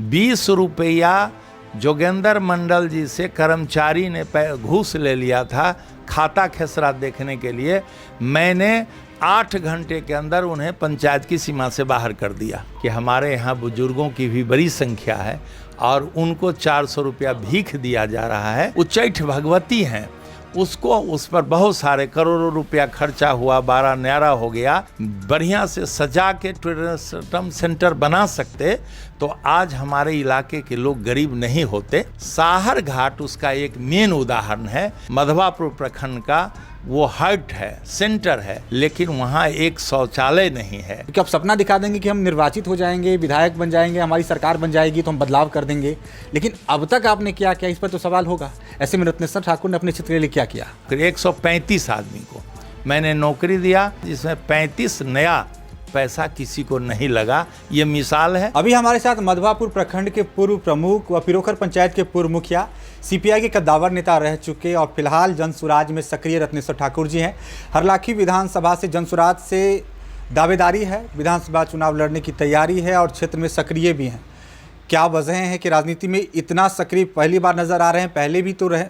20 रुपया जोगेंद्र मंडल जी से कर्मचारी ने घूस ले लिया था खाता खेसरा देखने के लिए। मैंने 8 घंटे के अंदर उन्हें पंचायत की सीमा से बाहर कर दिया कि हमारे यहाँ बुजुर्गों की भी बड़ी संख्या है और उनको 400 रुपया भीख दिया जा रहा है। उच्चैठ भगवती हैं, उसको उस पर बहुत सारे करोड़ों रुपया खर्चा हुआ, 12 न्यारा हो गया। बढ़िया से सजा के टूरिज्म सेंटर बना सकते तो आज हमारे इलाके के लोग गरीब नहीं होते। साहर घाट उसका एक मेन उदाहरण है। मधवापुर प्रखंड का वो हट है, सेंटर है, लेकिन वहाँ एक शौचालय नहीं है। क्योंकि आप सपना दिखा देंगे कि हम निर्वाचित हो जाएंगे, विधायक बन जाएंगे, हमारी सरकार बन जाएगी तो हम बदलाव कर देंगे, लेकिन अब तक आपने क्या किया, इस पर तो सवाल होगा। ऐसे में रत्नेश्वर ठाकुर ने अपने क्षेत्र के लिए क्या किया? 135 आदमी को मैंने नौकरी दिया, जिसमें 35 नया पैसा किसी को नहीं लगा। ये मिसाल है। अभी हमारे साथ मधवापुर प्रखंड के पूर्व प्रमुख व पिरोखर पंचायत के पूर्व मुखिया, सीपीआई के कद्दावर नेता रह चुके और फिलहाल जनसुराज में सक्रिय रत्नेश्वर ठाकुर जी हैं। हरलाखी विधानसभा से जनसुराज से दावेदारी है, विधानसभा चुनाव लड़ने की तैयारी है और क्षेत्र में सक्रिय भी हैं। क्या वजह है कि राजनीति में इतना सक्रिय पहली बार नजर आ रहे हैं? पहले भी तो रहे।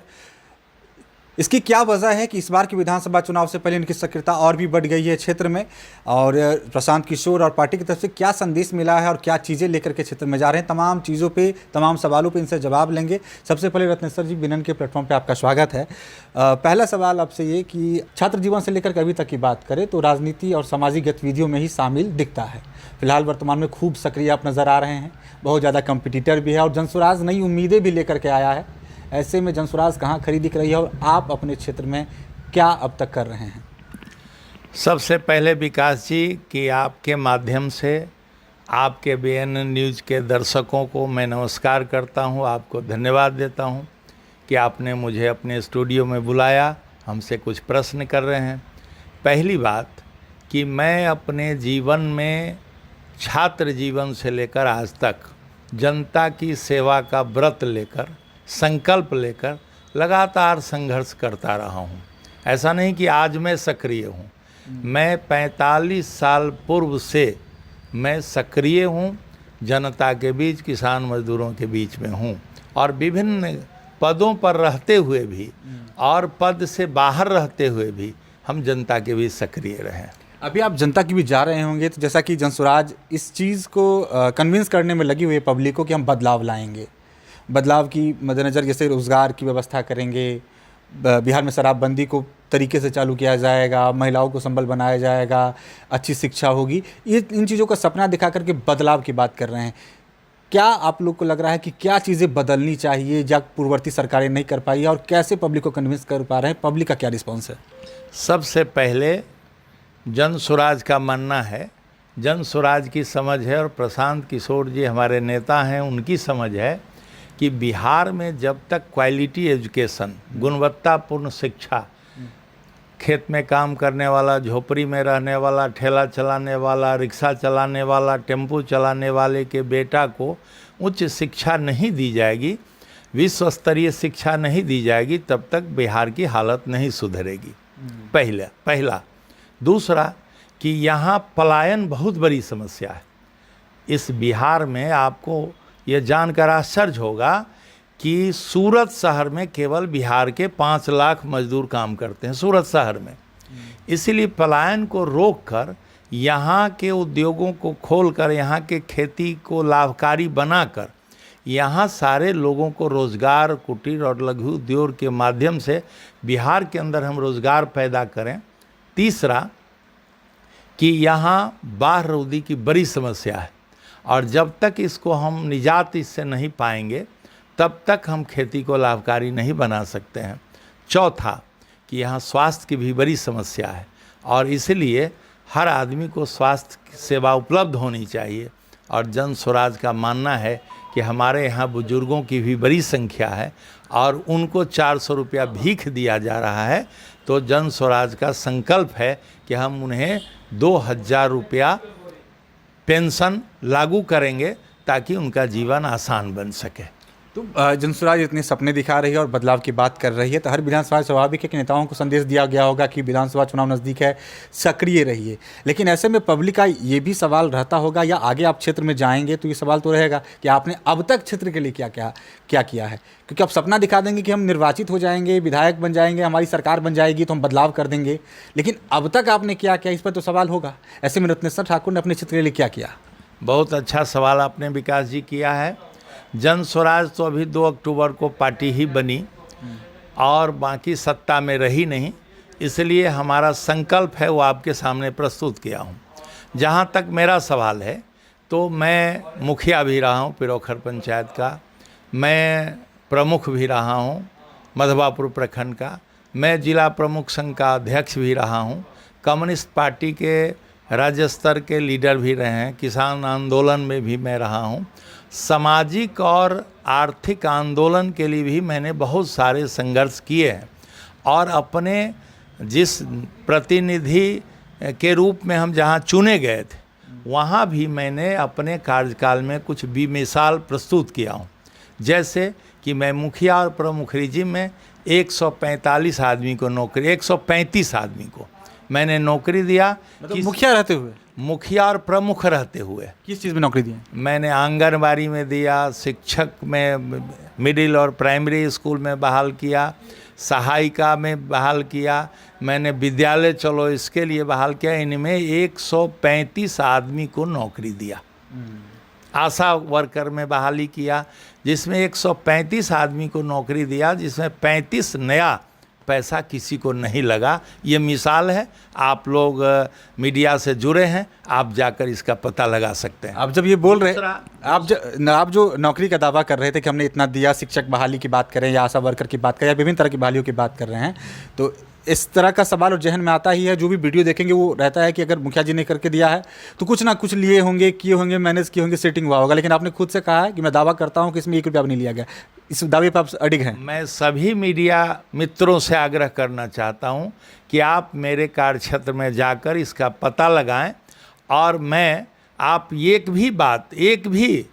इसकी क्या वजह है कि इस बार के विधानसभा चुनाव से पहले इनकी सक्रियता और भी बढ़ गई है क्षेत्र में? और प्रशांत किशोर और पार्टी की तरफ से क्या संदेश मिला है और क्या चीज़ें लेकर के क्षेत्र में जा रहे हैं? तमाम चीज़ों पे, तमाम सवालों पे इनसे जवाब लेंगे। सबसे पहले रत्नेश्वर जी, बिनन के प्लेटफॉर्म पे आपका स्वागत है। पहला सवाल आपसे ये कि छात्र जीवन से लेकर के अभी तक की बात करें तो राजनीति और सामाजिक गतिविधियों में ही शामिल दिखता है। फिलहाल वर्तमान में खूब सक्रिय आप नज़र आ रहे हैं, बहुत ज़्यादा कंपिटिटर भी है और जनसुराज नई उम्मीदें भी लेकर के आया है। ऐसे में जनसुराज कहाँ खड़ी दिख रही है और आप अपने क्षेत्र में क्या अब तक कर रहे हैं? सबसे पहले विकास जी कि आपके माध्यम से आपके BNN न्यूज़ के दर्शकों को मैं नमस्कार करता हूं, आपको धन्यवाद देता हूं कि आपने मुझे अपने स्टूडियो में बुलाया, हमसे कुछ प्रश्न कर रहे हैं। पहली बात कि मैं अपने जीवन में छात्र जीवन से लेकर आज तक जनता की सेवा का व्रत लेकर, संकल्प लेकर लगातार संघर्ष करता रहा हूँ। ऐसा नहीं कि आज मैं सक्रिय हूँ, मैं 45 साल पूर्व से मैं सक्रिय हूँ, जनता के बीच, किसान मजदूरों के बीच में हूँ और विभिन्न पदों पर रहते हुए भी और पद से बाहर रहते हुए भी हम जनता के बीच सक्रिय रहें। अभी आप जनता की भी जा रहे होंगे, तो जैसा कि जनसुराज इस चीज़ को कन्विंस करने में लगी हुई है पब्लिक को कि हम बदलाव लाएंगे, बदलाव की मद्देनज़र जैसे रोज़गार की व्यवस्था करेंगे, बिहार में शराबबंदी को तरीके से चालू किया जाएगा, महिलाओं को संबल बनाया जाएगा, अच्छी शिक्षा होगी, ये इन चीज़ों का सपना दिखा करके बदलाव की बात कर रहे हैं। क्या आप लोग को लग रहा है कि क्या चीज़ें बदलनी चाहिए जो पूर्ववर्ती सरकारें नहीं कर पाई और कैसे पब्लिक को कन्विंस कर पा रहे हैं? पब्लिक का क्या रिस्पॉन्स है? सबसे पहले जनसुराज का मानना है, जनसुराज की समझ है और प्रशांत किशोर जी हमारे नेता हैं, उनकी समझ है कि बिहार में जब तक क्वालिटी एजुकेशन, गुणवत्तापूर्ण शिक्षा, खेत में काम करने वाला, झोपड़ी में रहने वाला, ठेला चलाने वाला, रिक्शा चलाने वाला, टेम्पू चलाने वाले के बेटा को उच्च शिक्षा नहीं दी जाएगी, विश्व स्तरीय शिक्षा नहीं दी जाएगी, तब तक बिहार की हालत नहीं सुधरेगी। पहला। दूसरा कि यहाँ पलायन बहुत बड़ी समस्या है। इस बिहार में आपको यह जानकर आश्चर्य होगा कि सूरत शहर में केवल बिहार के 5 लाख मजदूर काम करते हैं, सूरत शहर में। इसीलिए पलायन को रोककर यहाँ के उद्योगों को खोलकर, यहाँ के खेती को लाभकारी बनाकर, यहाँ सारे लोगों को रोज़गार, कुटीर और लघु उद्योग के माध्यम से बिहार के अंदर हम रोज़गार पैदा करें। तीसरा कि यहाँ बाढ़ रोधी की बड़ी समस्या है और जब तक इसको हम निजात इससे नहीं पाएंगे तब तक हम खेती को लाभकारी नहीं बना सकते हैं। चौथा कि यहाँ स्वास्थ्य की भी बड़ी समस्या है और इसलिए हर आदमी को स्वास्थ्य सेवा उपलब्ध होनी चाहिए और जनसुराज का मानना है कि हमारे यहाँ बुजुर्गों की भी बड़ी संख्या है और उनको 400 रुपया भीख दिया जा रहा है। तो जनसुराज का संकल्प है कि हम उन्हें 2000 रुपया पेंशन लागू करेंगे ताकि उनका जीवन आसान बन सके। तो जनसुराज इतने सपने दिखा रही है और बदलाव की बात कर रही है, तो हर विधानसभा स्वाभाविक है कि नेताओं को संदेश दिया गया होगा कि विधानसभा चुनाव नज़दीक है, सक्रिय रहिए। लेकिन ऐसे में पब्लिक का ये भी सवाल रहता होगा, या आगे आप क्षेत्र में जाएंगे तो ये सवाल तो रहेगा कि आपने अब तक क्षेत्र के लिए क्या किया है। क्योंकि आप सपना दिखा देंगे कि हम निर्वाचित हो जाएंगे, विधायक बन जाएंगे, हमारी सरकार बन जाएगी तो हम बदलाव कर देंगे, लेकिन अब तक आपने क्या किया, इस पर तो सवाल होगा। ऐसे में रत्नेश्वर ठाकुर ने अपने क्षेत्र के लिए क्या किया? बहुत अच्छा सवाल आपने विकास जी किया है। जन स्वराज तो अभी 2 अक्टूबर को पार्टी ही बनी और बाकी सत्ता में रही नहीं, इसलिए हमारा संकल्प है वो आपके सामने प्रस्तुत किया हूँ। जहाँ तक मेरा सवाल है तो मैं मुखिया भी रहा हूँ पिरोखर पंचायत का, मैं प्रमुख भी रहा हूँ मधवापुर प्रखंड का, मैं जिला प्रमुख संघ का अध्यक्ष भी रहा हूँ, कम्युनिस्ट पार्टी के राज्य स्तर के लीडर भी रहे हैं, किसान आंदोलन में भी मैं रहा हूँ, सामाजिक और आर्थिक आंदोलन के लिए भी मैंने बहुत सारे संघर्ष किए हैं। और अपने जिस प्रतिनिधि के रूप में हम जहाँ चुने गए थे वहाँ भी मैंने अपने कार्यकाल में कुछ बेमिसाल प्रस्तुत किया हूँ। जैसे कि मैं मुखिया और प्रमुख रिजिम में 145 आदमी को नौकरी, 135 आदमी को मैंने नौकरी दिया। मतलब मुखिया रहते हुए? मुखिया और प्रमुख रहते हुए। किस चीज़ में नौकरी दी? मैंने आंगनबाड़ी में दिया, शिक्षक में मिडिल और प्राइमरी स्कूल में बहाल किया, सहायिका में बहाल किया, मैंने विद्यालय चलो इसके लिए बहाल किया। इनमें 135 आदमी को नौकरी दिया। आशा वर्कर में बहाली किया जिसमें 135 आदमी को नौकरी दिया, जिसमें 35 नया पैसा किसी को नहीं लगा। ये मिसाल है, आप लोग मीडिया से जुड़े हैं, आप जाकर इसका पता लगा सकते हैं। आप जब ये बोल रहे हैं, आप जो नौकरी का दावा कर रहे थे कि हमने इतना दिया, शिक्षक बहाली की बात करें या आशा वर्कर की बात करें या विभिन्न तरह की बहालियों की बात कर रहे हैं, तो इस तरह का सवाल और जहन में आता ही है। जो भी वीडियो देखेंगे वो रहता है कि अगर मुखिया जी ने करके दिया है तो कुछ ना कुछ लिए होंगे, किए होंगे, मैनेज किए होंगे, सेटिंग हुआ होगा। लेकिन आपने खुद से कहा है कि मैं दावा करता हूं कि इसमें 1 रुपया भी नहीं लिया गया। इस दावे पर आप अडिग हैं? मैं सभी मीडिया मित्रों से आग्रह करना चाहता हूं कि आप मेरे कार्यक्षेत्र में जाकर इसका पता लगाएं और मैं आप एक भी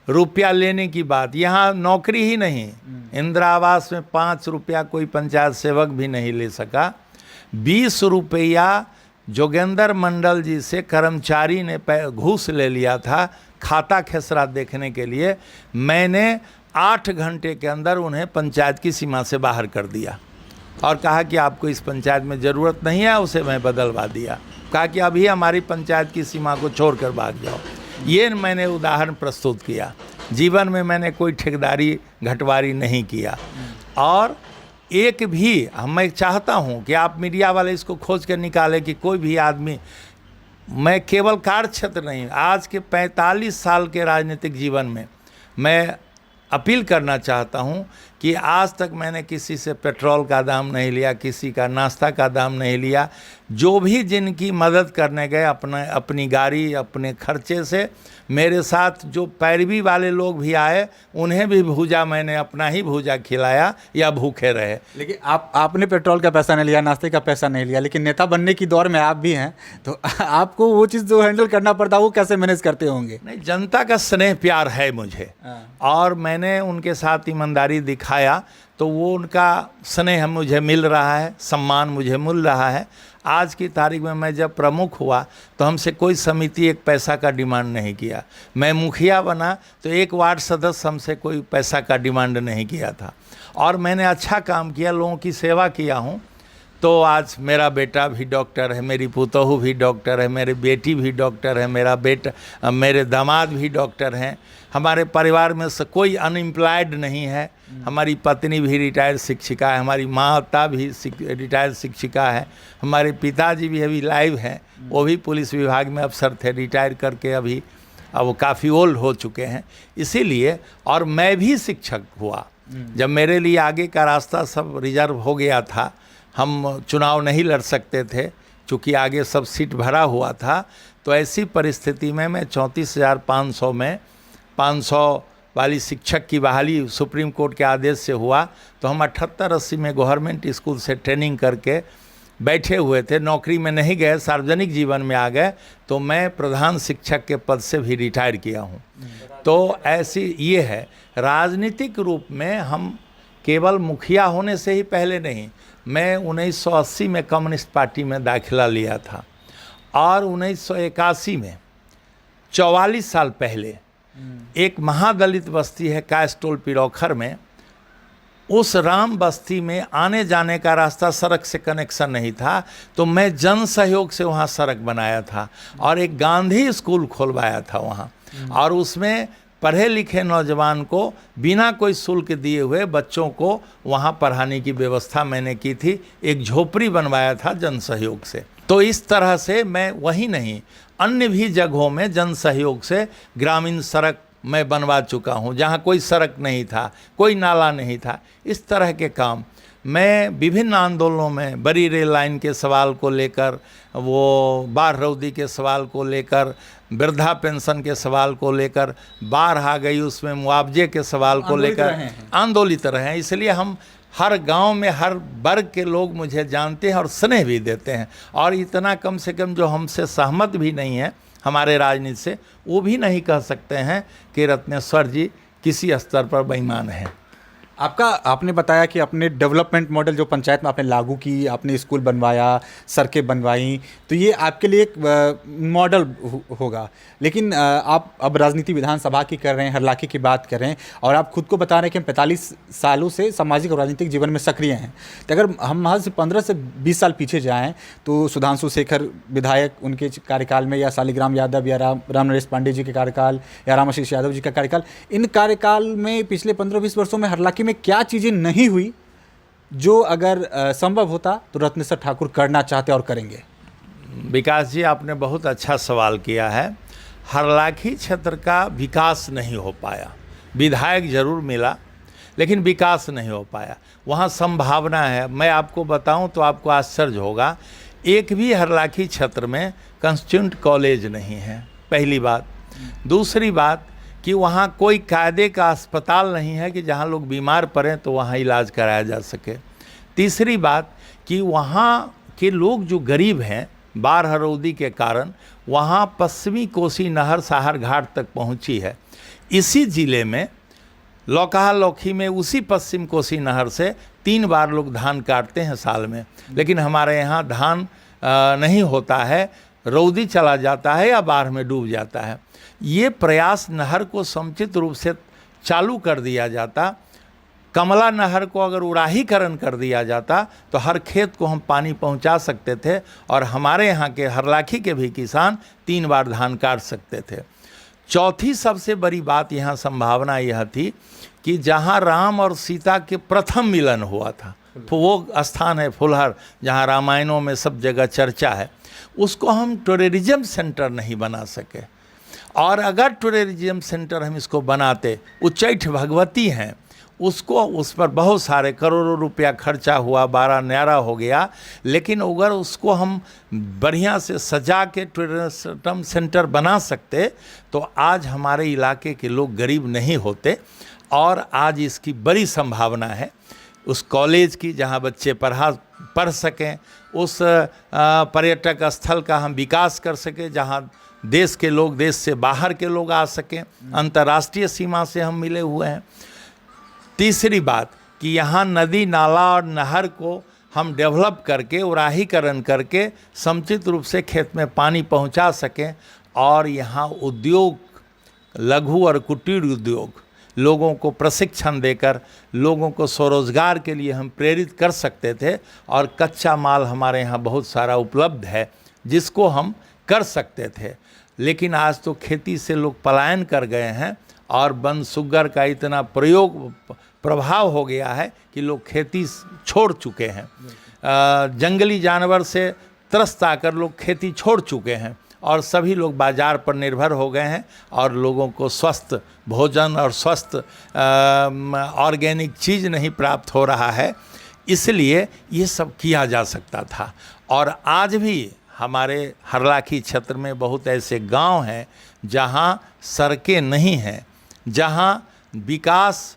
रुपया लेने की बात, यहाँ नौकरी ही नहीं, इंदिरा आवास में 5 रुपया कोई पंचायत सेवक भी नहीं ले सका। 20 रुपया जोगेंद्र मंडल जी से कर्मचारी ने घूस ले लिया था खाता खेसरा देखने के लिए। मैंने 8 घंटे के अंदर उन्हें पंचायत की सीमा से बाहर कर दिया और कहा कि आपको इस पंचायत में ज़रूरत नहीं है, उसे मैं बदलवा दिया। कहा कि अभी हमारी पंचायत की सीमा को छोड़कर भाग जाओ। ये मैंने उदाहरण प्रस्तुत किया। जीवन में मैंने कोई ठेकेदारी घटवारी नहीं किया। और एक भी मैं चाहता हूँ कि आप मीडिया वाले इसको खोज कर निकालें कि कोई भी आदमी, मैं केवल कार्य क्षेत्र नहीं, आज के 45 साल के राजनीतिक जीवन में मैं अपील करना चाहता हूं कि आज तक मैंने किसी से पेट्रोल का दाम नहीं लिया, किसी का नाश्ता का दाम नहीं लिया। जो भी जिनकी मदद करने गए अपनी गाड़ी अपने खर्चे से, मेरे साथ जो पैरवी वाले लोग भी आए उन्हें भी भूजा मैंने अपना ही भूजा खिलाया या भूखे रहे। लेकिन आपने पेट्रोल का पैसा नहीं लिया, नाश्ते का पैसा नहीं लिया, लेकिन नेता बनने की दौर में आप भी हैं, तो आपको वो चीज़ जो हैंडल करना पड़ता वो कैसे मैनेज करते होंगे? नहीं, जनता का स्नेह प्यार है मुझे और मैंने उनके साथ ईमानदारी दिखाया तो वो उनका स्नेह मुझे मिल रहा है, सम्मान मुझे मिल रहा है। आज की तारीख में मैं जब प्रमुख हुआ तो हमसे कोई समिति 1 पैसा का डिमांड नहीं किया। मैं मुखिया बना तो 1 वार्ड सदस्य हमसे कोई पैसा का डिमांड नहीं किया था और मैंने अच्छा काम किया, लोगों की सेवा किया हूँ। तो आज मेरा बेटा भी डॉक्टर है, मेरी पुतोहू भी डॉक्टर है, मेरी बेटी भी डॉक्टर है, मेरे दामाद भी डॉक्टर हैं। हमारे परिवार में से कोई अनएम्प्लॉयड नहीं है। हमारी पत्नी भी रिटायर्ड शिक्षिका है, हमारी माता भी रिटायर्ड शिक्षिका है, हमारे पिताजी भी अभी लाइव हैं, वो भी पुलिस विभाग में अफसर थे, रिटायर करके अभी अब वो काफ़ी ओल्ड हो चुके हैं। इसीलिए और मैं भी शिक्षक हुआ जब मेरे लिए आगे का रास्ता सब रिजर्व हो गया था, हम चुनाव नहीं लड़ सकते थे चूँकि आगे सब सीट भरा हुआ था। तो ऐसी परिस्थिति में मैं 34,500 में 500 वाली शिक्षक की बहाली सुप्रीम कोर्ट के आदेश से हुआ। तो हम 78-80 में गवर्नमेंट स्कूल से ट्रेनिंग करके बैठे हुए थे, नौकरी में नहीं गए, सार्वजनिक जीवन में आ गए। तो मैं प्रधान शिक्षक के पद से भी रिटायर किया हूँ। तो ऐसी ये है, राजनीतिक रूप में हम केवल मुखिया होने से ही पहले नहीं, मैं 1980 में कम्युनिस्ट पार्टी में दाखिला लिया था और 1981 में 44 साल पहले एक महादलित बस्ती है कायस्टोल पिरोखर में, उस राम बस्ती में आने जाने का रास्ता सड़क से कनेक्शन नहीं था, तो मैं जन सहयोग से वहाँ सड़क बनाया था और एक गांधी स्कूल खोलवाया था वहाँ, और उसमें पढ़े लिखे नौजवान को बिना कोई शुल्क दिए हुए बच्चों को वहाँ पढ़ाने की व्यवस्था मैंने की थी। एक झोपड़ी बनवाया था जन सहयोग से। तो इस तरह से मैं वही नहीं, अन्य भी जगहों में जन सहयोग से ग्रामीण सड़क मैं बनवा चुका हूँ, जहाँ कोई सड़क नहीं था, कोई नाला नहीं था। इस तरह के काम मैं विभिन्न आंदोलनों में, बड़ी रेल लाइन के सवाल को लेकर, वो बाढ़ रौदी के सवाल को लेकर, वृद्धा पेंशन के सवाल को लेकर, बाढ़ आ गई उसमें मुआवजे के सवाल को लेकर आंदोलित रहे हैं। इसलिए हम हर गांव में हर वर्ग के लोग मुझे जानते हैं और स्नेह भी देते हैं, और इतना कम से कम जो हमसे सहमत भी नहीं है हमारे राजनीति से, वो भी नहीं कह सकते हैं कि रत्नेश्वर जी किसी स्तर पर बेईमान हैं। आपने बताया कि अपने डेवलपमेंट मॉडल जो पंचायत में आपने लागू की, आपने स्कूल बनवाया, सड़कें बनवाई, तो ये आपके लिए एक मॉडल होगा। लेकिन आप अब राजनीति विधानसभा की कर रहे हैं, हरलाखी की बात कर रहे हैं, और आप खुद को बता रहे हैं कि हम 45 सालों से सामाजिक और राजनीतिक जीवन में सक्रिय हैं। तो अगर हम महज 15 से 20 साल पीछे जाएँ तो सुधांशु शेखर विधायक, उनके कार्यकाल में, या शालिग्राम यादव या राम नरेश पांडे जी के कार्यकाल, या रामाशीष यादव जी का कार्यकाल, इन कार्यकाल में पिछले 15-20 वर्षों में हरलाखी में क्या चीज़ें नहीं हुई जो अगर संभव होता तो रत्नेश्वर ठाकुर करना चाहते और करेंगे? विकास जी, आपने बहुत अच्छा सवाल किया है। हरलाखी क्षेत्र का विकास नहीं हो पाया। विधायक जरूर मिला लेकिन विकास नहीं हो पाया। वहाँ संभावना है। मैं आपको बताऊं तो आपको आश्चर्य होगा, एक भी हरलाखी क्षेत्र में कंस्टिट्यूएंट कॉलेज नहीं है, पहली बात। दूसरी बात कि वहाँ कोई कायदे का अस्पताल नहीं है कि जहाँ लोग बीमार पड़ें तो वहाँ इलाज कराया जा सके। तीसरी बात कि वहाँ के लोग जो गरीब हैं, बाढ़ हरौदी के कारण वहाँ पश्चिमी कोसी नहर साहर घाट तक पहुँची है। इसी ज़िले में लौकहा लौखी में उसी पश्चिम कोसी नहर से 3 बार लोग धान काटते हैं साल में, लेकिन हमारे यहाँ धान नहीं होता है, रौदी चला जाता है या बाढ़ में डूब जाता है। ये प्रयास नहर को समुचित रूप से चालू कर दिया जाता, कमला नहर को अगर उड़ाहीकरण कर दिया जाता तो हर खेत को हम पानी पहुंचा सकते थे और हमारे यहाँ के हरलाखी के भी किसान 3 बार धान काट सकते थे। चौथी सबसे बड़ी बात यहाँ संभावना यह थी कि जहाँ राम और सीता के प्रथम मिलन हुआ था, वो स्थान है फुलहर, जहाँ रामायणों में सब जगह चर्चा है, उसको हम टूरिज्म सेंटर नहीं बना सके। और अगर टूरिज्म सेंटर हम इसको बनाते, उच्चैठ भगवती हैं, उसको उस पर बहुत सारे करोड़ों रुपया खर्चा हुआ, 12 न्यारा हो गया, लेकिन अगर उसको हम बढ़िया से सजा के टूरिज्म सेंटर बना सकते तो आज हमारे इलाके के लोग गरीब नहीं होते। और आज इसकी बड़ी संभावना है उस कॉलेज की जहां बच्चे पढ़ सकें, उस पर्यटक स्थल का हम विकास कर सकें जहां देश के लोग, देश से बाहर के लोग आ सकें, अंतर्राष्ट्रीय सीमा से हम मिले हुए हैं। तीसरी बात कि यहाँ नदी नाला और नहर को हम डेवलप करके, उड़ाहीकरण करके समुचित रूप से खेत में पानी पहुँचा सकें, और यहाँ उद्योग, लघु और कुटीर उद्योग, लोगों को प्रशिक्षण देकर लोगों को स्वरोजगार के लिए हम प्रेरित कर सकते थे। और कच्चा माल हमारे यहाँ बहुत सारा उपलब्ध है जिसको हम कर सकते थे, लेकिन आज तो खेती से लोग पलायन कर गए हैं और वन सुग्गर का इतना प्रभाव हो गया है कि लोग खेती छोड़ चुके हैं। जंगली जानवर से त्रस्त आकर लोग खेती छोड़ चुके हैं और सभी लोग बाज़ार पर निर्भर हो गए हैं, और लोगों को स्वस्थ भोजन और स्वस्थ ऑर्गेनिक चीज़ नहीं प्राप्त हो रहा है। इसलिए ये सब किया जा सकता था। और आज भी हमारे हरलाखी क्षेत्र में बहुत ऐसे गांव हैं जहां सड़कें नहीं हैं, जहां विकास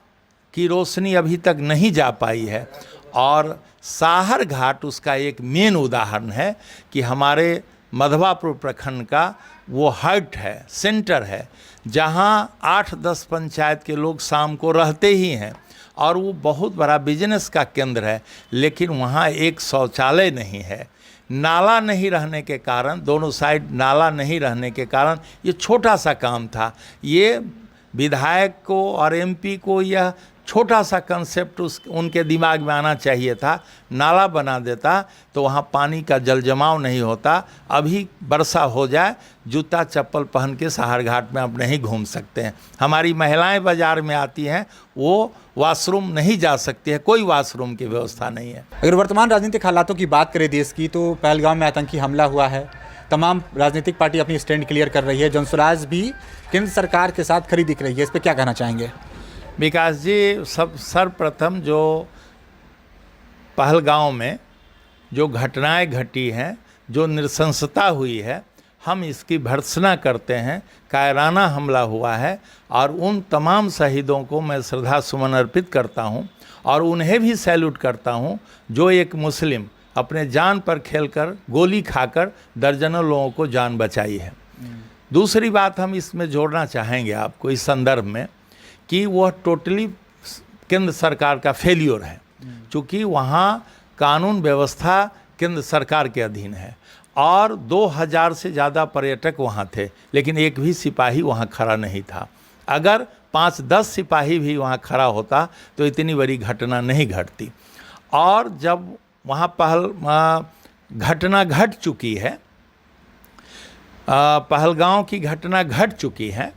की रोशनी अभी तक नहीं जा पाई है। और साहर घाट उसका एक मेन उदाहरण है कि हमारे मधवापुर प्रखंड का वो हर्ट है, सेंटर है, जहाँ 8-10 पंचायत के लोग शाम को रहते ही हैं और वो बहुत बड़ा बिजनेस का केंद्र है, लेकिन वहाँ एक शौचालय नहीं है। नाला नहीं रहने के कारण, दोनों साइड नाला नहीं रहने के कारण ये छोटा सा काम था। ये विधायक को और एमपी को यह छोटा सा कंसेप्ट उनके दिमाग में आना चाहिए था। नाला बना देता तो वहाँ पानी का जल जमाव नहीं होता। अभी वर्षा हो जाए, जूता चप्पल पहन के सहार घाट में आप नहीं घूम सकते हैं। हमारी महिलाएं बाज़ार में आती हैं, वो वॉशरूम नहीं जा सकती है, कोई वॉशरूम की व्यवस्था नहीं है। अगर वर्तमान राजनीतिक हालातों की बात करें देश की, तो पहलगाम में आतंकी हमला हुआ है। तमाम राजनीतिक पार्टी अपनी स्टैंड क्लियर कर रही है। जनसुराज भी केंद्र सरकार के साथ खड़ी दिख रही है। इस पर क्या कहना चाहेंगे? विकास जी, सर्वप्रथम जो पहलगाम में जो घटनाएं घटी हैं, जो नृशंसता हुई है, हम इसकी भर्त्सना करते हैं। कायराना हमला हुआ है और उन तमाम शहीदों को मैं श्रद्धा सुमन अर्पित करता हूं और उन्हें भी सैल्यूट करता हूं जो एक मुस्लिम अपने जान पर खेलकर, गोली खाकर दर्जनों लोगों को जान बचाई है। दूसरी बात हम इसमें जोड़ना चाहेंगे आपको इस संदर्भ में कि वह टोटली केंद्र सरकार का फेल्योर है, क्योंकि वहाँ कानून व्यवस्था केंद्र सरकार के अधीन है और 2000 से ज़्यादा पर्यटक वहाँ थे, लेकिन एक भी सिपाही वहाँ खड़ा नहीं था। अगर 5-10 सिपाही भी वहाँ खड़ा होता तो इतनी बड़ी घटना नहीं घटती। और जब वहाँ घटना घट चुकी है, पहलगाम की घटना घट चुकी है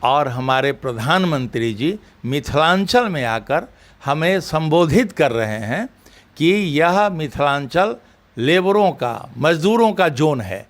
और हमारे प्रधानमंत्री जी मिथिलांचल में आकर हमें संबोधित कर रहे हैं कि यह मिथिलांचल लेबरों का, मजदूरों का जोन है।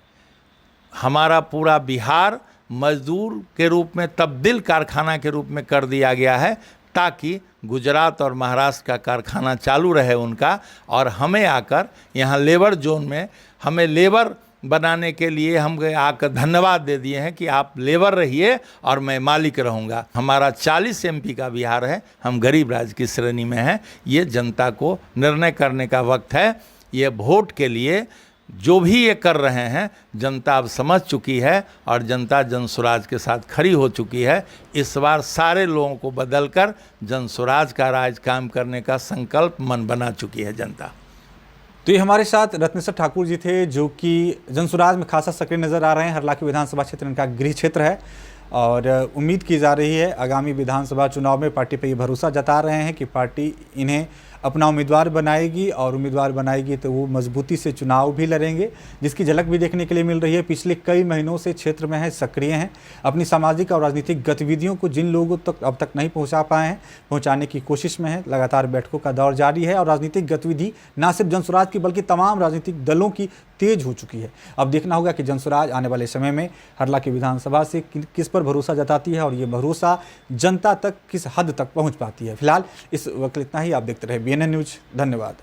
हमारा पूरा बिहार मजदूर के रूप में तब्दील कारखाना के रूप में कर दिया गया है, ताकि गुजरात और महाराष्ट्र का कारखाना चालू रहे उनका, और हमें आकर यहाँ लेबर जोन में हमें लेबर बनाने के लिए हम आकर धन्यवाद दे दिए हैं कि आप लेबर रहिए और मैं मालिक रहूँगा। हमारा 40 एमपी का बिहार है, हम गरीब राज्य की श्रेणी में हैं। ये जनता को निर्णय करने का वक्त है। ये वोट के लिए जो भी ये कर रहे हैं, जनता अब समझ चुकी है और जनता जनसुराज के साथ खड़ी हो चुकी है। इस बार सारे लोगों को बदलकर जनसुराज का राज काम करने का संकल्प मन बना चुकी है जनता। तो ये हमारे साथ रत्नेश्वर ठाकुर जी थे, जो कि जनसुराज में खासा सक्रिय नजर आ रहे हैं। हरलाखी विधानसभा क्षेत्र इनका गृह क्षेत्र है और उम्मीद की जा रही है आगामी विधानसभा चुनाव में पार्टी पर ये भरोसा जता रहे हैं कि पार्टी इन्हें अपना उम्मीदवार बनाएगी और उम्मीदवार बनाएगी तो वो मजबूती से चुनाव भी लड़ेंगे, जिसकी झलक भी देखने के लिए मिल रही है। पिछले कई महीनों से क्षेत्र में है, सक्रिय हैं। अपनी सामाजिक और राजनीतिक गतिविधियों को जिन लोगों तक अब तक नहीं पहुंचा पाए हैं, पहुंचाने की कोशिश में है। लगातार बैठकों का दौर जारी है और राजनीतिक गतिविधि न सिर्फ जनसुराज की बल्कि तमाम राजनीतिक दलों की तेज हो चुकी है। अब देखना होगा कि जनसुराज आने वाले समय में हरलाखी विधानसभा से किस पर भरोसा जताती है और ये भरोसा जनता तक किस हद तक पहुँच पाती है। फिलहाल इस वक्त इतना ही। आप देखते रहे BNN न्यूज़। धन्यवाद।